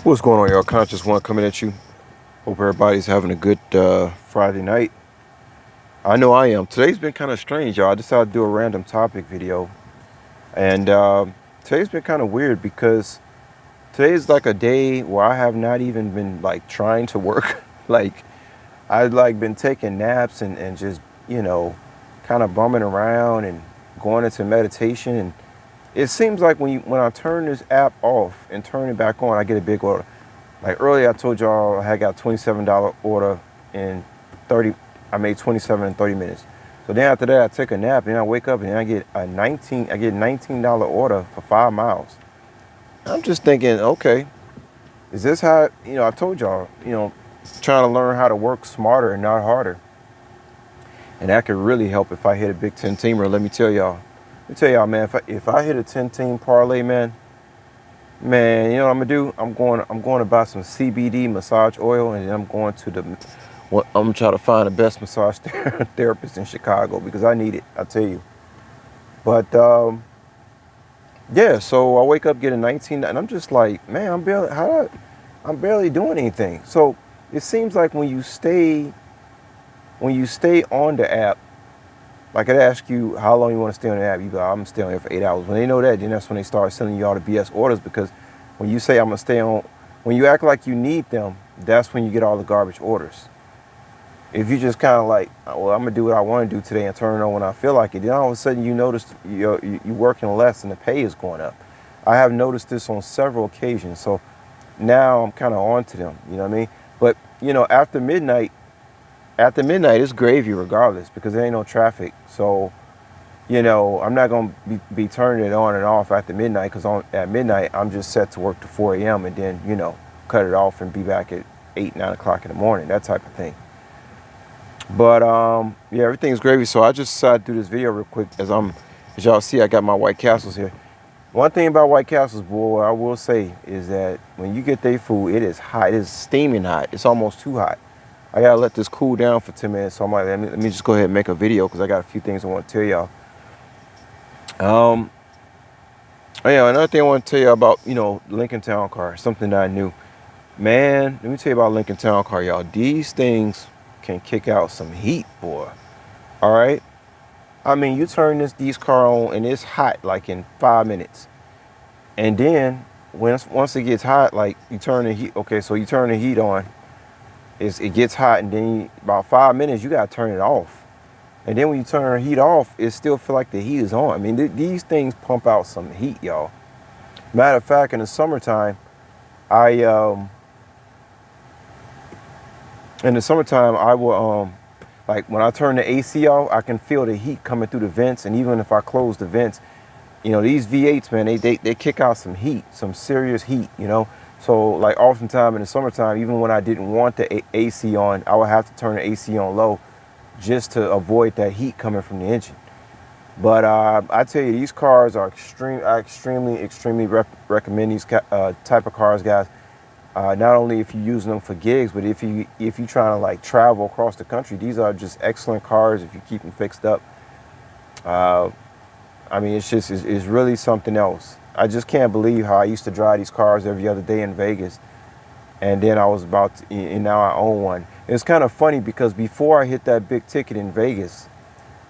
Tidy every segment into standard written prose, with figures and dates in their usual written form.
What's going on, y'all? Conscious One coming at you. Hope everybody's having a good Friday night. I know I am. Today's been kind of strange, y'all. I decided to do a random topic video. And today's been kind of weird because today's like a day where I have not even been like trying to work. Like I've like been taking naps and just, kind of bumming around and going into meditation. And it seems like when I turn this app off and turn it back on, I get a big order. Like earlier, I told y'all I had got $27 order in 30. I made 27 in 30 minutes. So then after that, I take a nap and I wake up and I get $19 order for 5 miles. I'm just thinking, okay, is this how, I told y'all, trying to learn how to work smarter and not harder. And that could really help if I hit a big 10 teamer. Let me tell y'all, man, if I hit a 10 team parlay, man, you know what I'm gonna do? I'm going to buy some CBD massage oil, and then I'm going to I'm gonna try to find the best massage therapist in Chicago because I need it. I tell you. But yeah, so I wake up getting 19, and I'm just like, man, I'm barely doing anything. So it seems like when you stay on the app, like it asks you how long you want to stay on the app, you go, I'm staying here for 8 hours. When they know that, then that's when they start sending you all the BS orders, because when you say I'm gonna stay on, when you act like you need them, that's when you get all the garbage orders. If you just kind of like, well, I'm gonna do what I want to do today and turn it on when I feel like it, then all of a sudden you notice you're working less and the pay is going up. I have noticed this on several occasions, so now I'm kind of on to them. You know what I mean? But after midnight, it's gravy regardless because there ain't no traffic. So, I'm not going to be turning it on and off after midnight because at midnight, I'm just set to work to 4 a.m. and then, cut it off and be back at 8, 9 o'clock in the morning, that type of thing. But, yeah, everything's gravy. So I just decided to do this video real quick as y'all see, I got my White Castles here. One thing about White Castles, boy, I will say is that when you get their food, it is hot. It is steaming hot. It's almost too hot. I gotta let this cool down for 10 minutes, so I'm like, let me just go ahead and make a video because I got a few things I want to tell y'all. Yeah, another thing I want to tell you about, Lincoln Town Car, something that I knew. Man, let me tell you about Lincoln Town Car, y'all. These things can kick out some heat, boy. All right? I mean, you turn these car on and it's hot like in 5 minutes. And then once it gets hot, like you turn the heat, okay, so you turn the heat on. It gets hot, and then about 5 minutes, you got to turn it off. And then when you turn the heat off, it still feel like the heat is on. I mean, these things pump out some heat, y'all. Matter of fact, in the summertime, I will, like when I turn the AC off, I can feel the heat coming through the vents. And even if I close the vents, these V8s, man, they kick out some heat, some serious heat, So like oftentimes in the summertime, even when I didn't want the AC on, I would have to turn the AC on low just to avoid that heat coming from the engine. But I tell you, these cars are I extremely recommend these type of cars, guys. Not only if you're using them for gigs, but if you trying to like travel across the country, these are just excellent cars if you keep them fixed up. I mean, it's really something else. I just can't believe how I used to drive these cars every other day in Vegas. And then and now I own one. It's kind of funny because before I hit that big ticket in Vegas,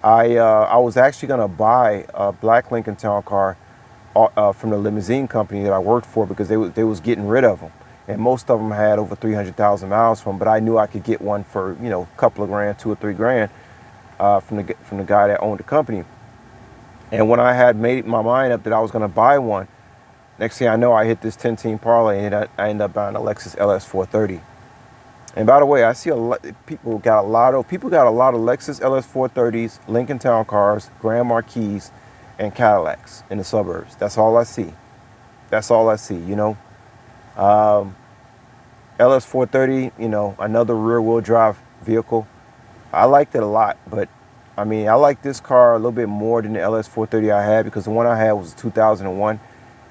I was actually going to buy a black Lincoln Town Car from the limousine company that I worked for because they was getting rid of them. And most of them had over 300,000 miles from them, but I knew I could get one for, a couple of grand, $2 or $3 grand from the guy that owned the company. And when I had made my mind up that I was going to buy one, next thing I know, I hit this 10-team parlay, and I ended up buying a Lexus LS 430. And by the way, I see people got a lot of Lexus LS 430s, Lincoln Town Cars, Grand Marquis, and Cadillacs in the suburbs. That's all I see. LS 430, another rear-wheel drive vehicle. I liked it a lot, but I mean, I like this car a little bit more than the LS 430 I had because the one I had was 2001,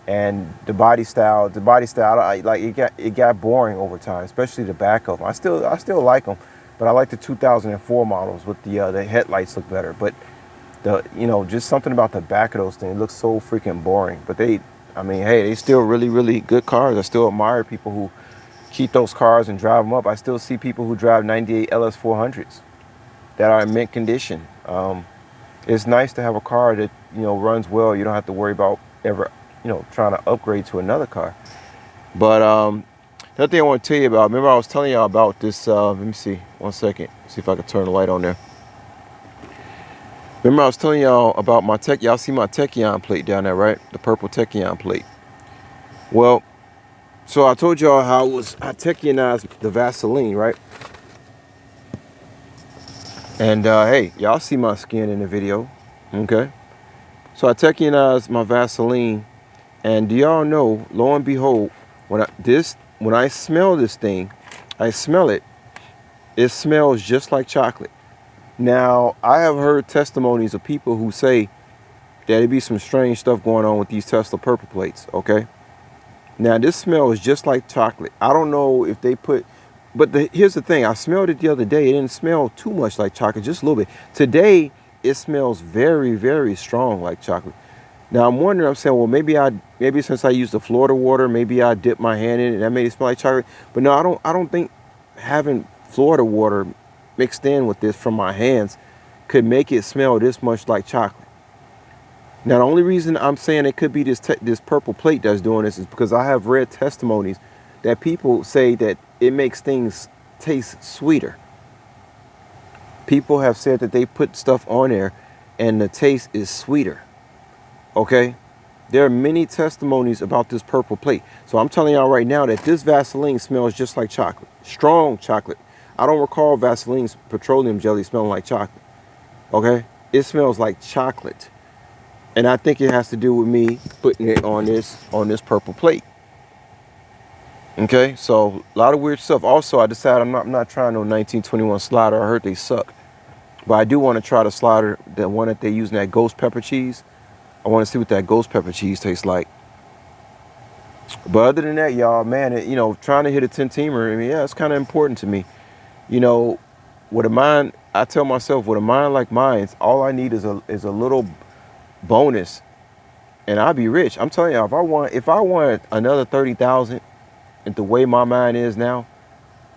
and the body style, it got boring over time, especially the back of them. I still like them, but I like the 2004 models with the headlights look better. But just something about the back of those things, it looks so freaking boring. But I mean, hey, they still really, really good cars. I still admire people who keep those cars and drive them up. I still see people who drive 98 LS400s that are in mint condition. It's nice to have a car that, you know, runs well. You don't have to worry about ever, you know, trying to upgrade to another car. But another thing I want to tell you about, remember I was telling y'all about this, let me see, 1 second, see if I can turn the light on there. Remember I was telling y'all about my Tech, y'all see my Techion plate down there, right? The purple Techion plate. Well, so I told y'all how I Techionized the Vaseline, right? And hey, y'all see my skin in the video, okay? So I Techionized my Vaseline, and do y'all know, lo and behold, when I smell this thing, I smell it, it smells just like chocolate. Now, I have heard testimonies of people who say that it be some strange stuff going on with these Tesla purple plates, okay? Now, this smells just like chocolate. I don't know if they put, but here's the thing. I smelled it the other day. It didn't smell too much like chocolate, just a little bit. Today, it smells very, very strong like chocolate. Now, I'm wondering, I'm saying, well, maybe since I used the Florida water, maybe I dipped my hand in it and that made it smell like chocolate. But no, I don't think having Florida water mixed in with this from my hands could make it smell this much like chocolate. Now, the only reason I'm saying it could be this purple plate that's doing this is because I have read testimonies that people say that it makes things taste sweeter. People have said that they put stuff on there and the taste is sweeter. Okay? There are many testimonies about this purple plate. So I'm telling y'all right now that this Vaseline smells just like chocolate. Strong chocolate. I don't recall Vaseline's petroleum jelly smelling like chocolate. Okay? It smells like chocolate. And I think it has to do with me putting it on this purple plate. Okay? So a lot of weird stuff. Also, I decided I'm not trying no 1921 slider. I heard they suck. But I do want to try the slider, the one that they use in that ghost pepper cheese. I want to see what that ghost pepper cheese tastes like. But other than that, y'all, man, you know, trying to hit a 10-teamer, I mean, yeah, it's kind of important to me. You know, with a mind, I tell myself, with a mind like mine, all I need is a little bonus, and I'll be rich. I'm telling y'all, if I want another 30,000, and the way my mind is now,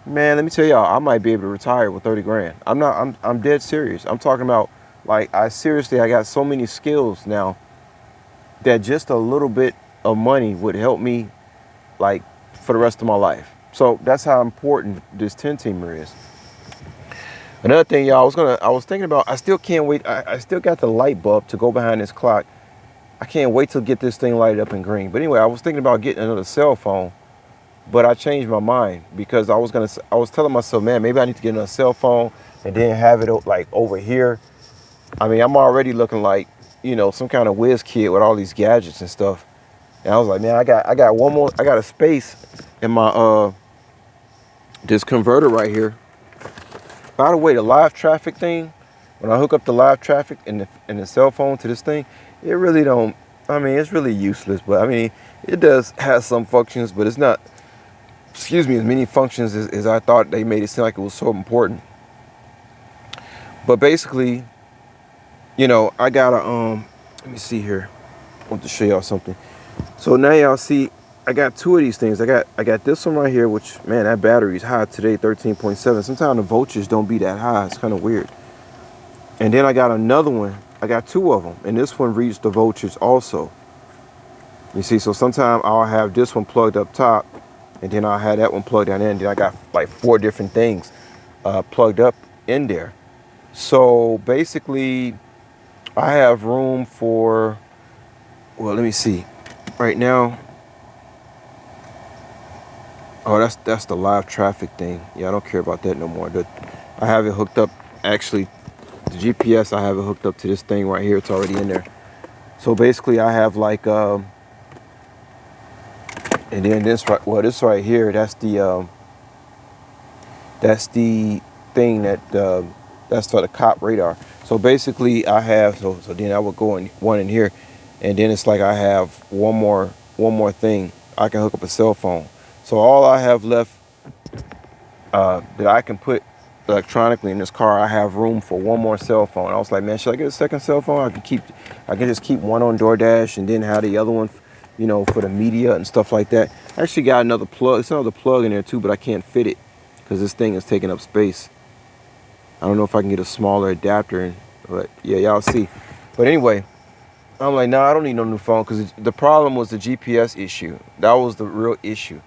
man, let me tell y'all, I might be able to retire with 30 grand. I'm dead serious. I'm talking about, like, I got so many skills now that just a little bit of money would help me, like, for the rest of my life. So that's how important this 10-teamer is. Another thing, y'all, I was thinking about, I still can't wait. I still got the light bulb to go behind this clock. I can't wait to get this thing lighted up in green. But anyway, I was thinking about getting another cell phone, but I changed my mind because I was telling myself, man, maybe I need to get another cell phone and then have it like over here. I mean, I'm already looking like, you know, some kind of whiz kid with all these gadgets and stuff. And I was like, man, I got one more. I got a space in my this converter right here. By the way, the live traffic thing, when I hook up the live traffic and the cell phone to this thing, it really don't. I mean, it's really useless. But I mean, it does have some functions, but it's not. Excuse me, as many functions as I thought. They made it seem like it was so important. But basically, you know, I got a let me see here. I want to show y'all something. So now y'all see, I got two of these things. I got this one right here, which, man, that battery is high today, 13.7. Sometimes the voltage don't be that high. It's kind of weird. And then I got another one. I got two of them, and this one reads the voltage also. You see, so sometimes I'll have this one plugged up top, and then I'll have that one plugged down in. And then I got like 4 different things plugged up in there. So basically, I have room for, well, let me see. Right now, oh, that's the live traffic thing. Yeah, I don't care about that no more. I have it hooked up, actually, the GPS, I have it hooked up to this thing right here. It's already in there. So basically, I have like, and then this right here, that's the thing that's for the cop radar. So basically, I have, so then I would go in one in here, and then it's like I have one more thing. I can hook up a cell phone. So all I have left that I can put electronically in this car, I have room for one more cell phone. I was like, man, should I get a second cell phone? I can just keep one on DoorDash and then have the other one you know, for the media and stuff like that. I actually got another plug. It's another plug in there too, but I can't fit it because this thing is taking up space. I don't know if I can get a smaller adapter, but yeah, y'all see. But anyway, I'm like, nah, I don't need no new phone because the problem was the GPS issue. That was the real issue.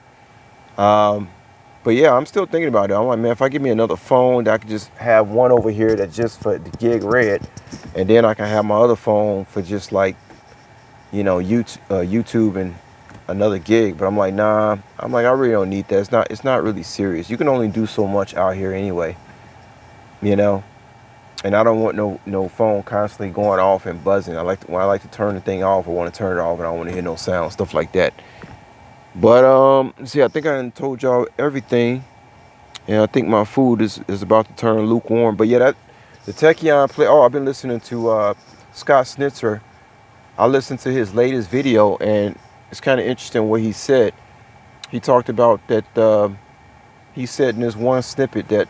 But yeah, I'm still thinking about it. I'm like, man, if I give me another phone, that I could just have one over here that's just for the gig red, and then I can have my other phone for just like, you know, YouTube and another gig. But I'm like, nah. I'm like, I really don't need that. It's not really serious. You can only do so much out here anyway, you know. And I don't want no phone constantly going off and buzzing. When I like to turn the thing off, I want to turn it off, and I don't want to hear no sound, stuff like that. But see, I think I done told y'all everything, and I think my food is about to turn lukewarm. But yeah, that the Techion play. Oh, I've been listening to Scott Snitzer. I listened to his latest video, and it's kind of interesting what he said. He talked about that. He said in this one snippet that,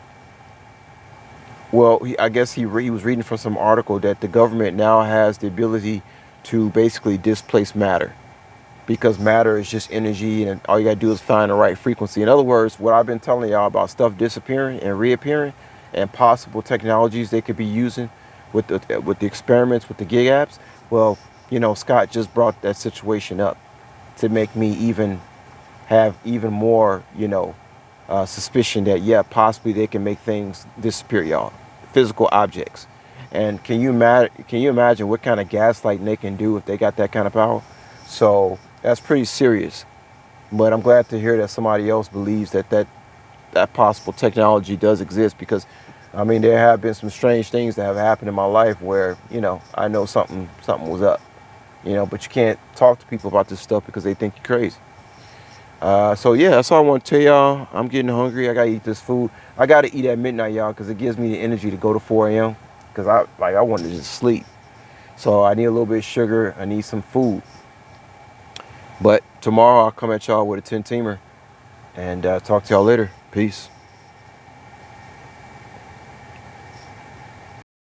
well, I guess he was reading from some article that the government now has the ability to basically displace matter, because matter is just energy, and all you gotta do is find the right frequency. In other words, what I've been telling y'all about stuff disappearing and reappearing, and possible technologies they could be using with the experiments with the gig apps. Well, you know, Scott just brought that situation up to make me have even more, you know, suspicion that, yeah, possibly they can make things disappear, y'all, physical objects. And can you imagine what kind of gaslighting they can do if they got that kind of power? So that's pretty serious. But I'm glad to hear that somebody else believes that possible technology does exist, because I mean, there have been some strange things that have happened in my life where, you know, I know something was up, you know, but you can't talk to people about this stuff because they think you're crazy. So yeah, that's all I want to tell y'all. I'm getting hungry. I gotta eat this food. I gotta eat at midnight, y'all, because it gives me the energy to go to 4 a.m. because I want to just sleep. So I need a little bit of sugar. I need some food. But tomorrow I'll come at y'all with a 10-teamer, and talk to y'all later. Peace.